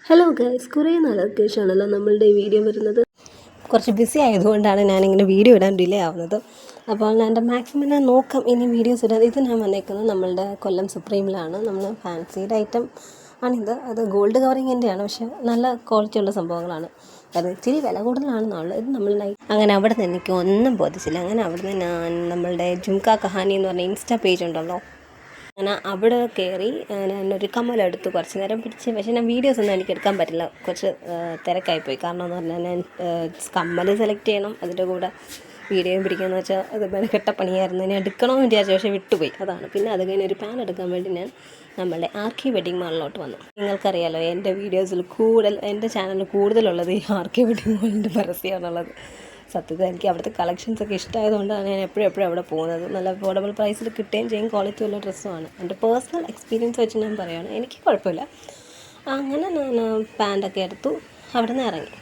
Hello guys, കുറേ നാളൊക്കെ ശേഷമാണല്ലോ നമ്മളുടെ ഈ വീഡിയോ വരുന്നത്. കുറച്ച് ബിസി ആയതുകൊണ്ടാണ് ഞാനിങ്ങനെ വീഡിയോ ഇടാൻ ഡിലേ ആവുന്നത്. അപ്പോൾ ഞാൻ എൻ്റെ മാക്സിമം ഞാൻ നോക്കാം ഇനി വീഡിയോസ് ഇടാൻ. ഇത് ഞാൻ വന്നേക്കുന്നത് നമ്മളുടെ കൊല്ലം സുപ്രീമിലാണ്. നമ്മൾ ഫാൻസിയുടെ ഐറ്റം ആണിത്. അത് ഗോൾഡ് കവറിങ്ങിൻ്റെയാണ്, പക്ഷേ നല്ല ക്വാളിറ്റി ഉള്ള സംഭവങ്ങളാണ്. അത് ഇച്ചിരി വില കൂടുതലാണെന്നുള്ളത്. ഇത് നമ്മളുടെ അങ്ങനെ അവിടെ നിന്ന് എനിക്ക് ഒന്നും ബോധിച്ചില്ല. അങ്ങനെ അവിടെ നിന്ന് ഞാൻ നമ്മളുടെ ജുംക കഹാനി എന്ന് പറഞ്ഞ ഇൻസ്റ്റാ പേജ് ഉണ്ടല്ലോ, അങ്ങനെ അവിടെ കയറി ഞാനൊരു കമ്മലെടുത്തു. കുറച്ച് നേരം പിടിച്ച്, പക്ഷേ ഞാൻ വീഡിയോസ് ഒന്നും എനിക്ക് എടുക്കാൻ പറ്റില്ല, കുറച്ച് തിരക്കായിപ്പോയി. കാരണം എന്ന് പറഞ്ഞാൽ ഞാൻ കമ്മൽ സെലക്ട് ചെയ്യണം, അതിൻ്റെ കൂടെ വീഡിയോയും പിടിക്കാമെന്ന് വെച്ചാൽ അത് മെനക്കെട്ട പണിയായിരുന്നു. ഞാൻ എടുക്കണമെന്ന് വിചാരിച്ചു, പക്ഷേ വിട്ടുപോയി. അതാണ്. പിന്നെ അത് കഴിഞ്ഞ് ഒരു പാൻ എടുക്കാൻ വേണ്ടി ഞാൻ നമ്മളുടെ ആർക്കി വെഡിങ് മാളിലോട്ട് വന്നു. നിങ്ങൾക്കറിയാലോ, എൻ്റെ വീഡിയോസിൽ എൻ്റെ ചാനലിൽ കൂടുതലുള്ളത് ഈ ആർക്കി വെഡിങ് മാളിൻ്റെ പരസ്യമാണുള്ളത്. സത്യത്തിൽ എനിക്ക് അവിടുത്തെ കളക്ഷൻസൊക്കെ ഇഷ്ടമായതുകൊണ്ടാണ് ഞാൻ എപ്പോഴും അവിടെ പോകുന്നത്. നല്ല അഫോർഡബിൾ പ്രൈസിൽ കിട്ടുകയും ചെയ്യും, ക്വാളിറ്റി ഉള്ള ഡ്രസ്സുമാണ്. എൻ്റെ പേഴ്സണൽ എക്സ്പീരിയൻസ് വെച്ച് ഞാൻ പറയുകയാണ്, എനിക്ക് കുഴപ്പമില്ല. അങ്ങനെ ഞാൻ പാൻറ്റൊക്കെ എടുത്തു, അവിടെ നിന്ന് ഇറങ്ങി.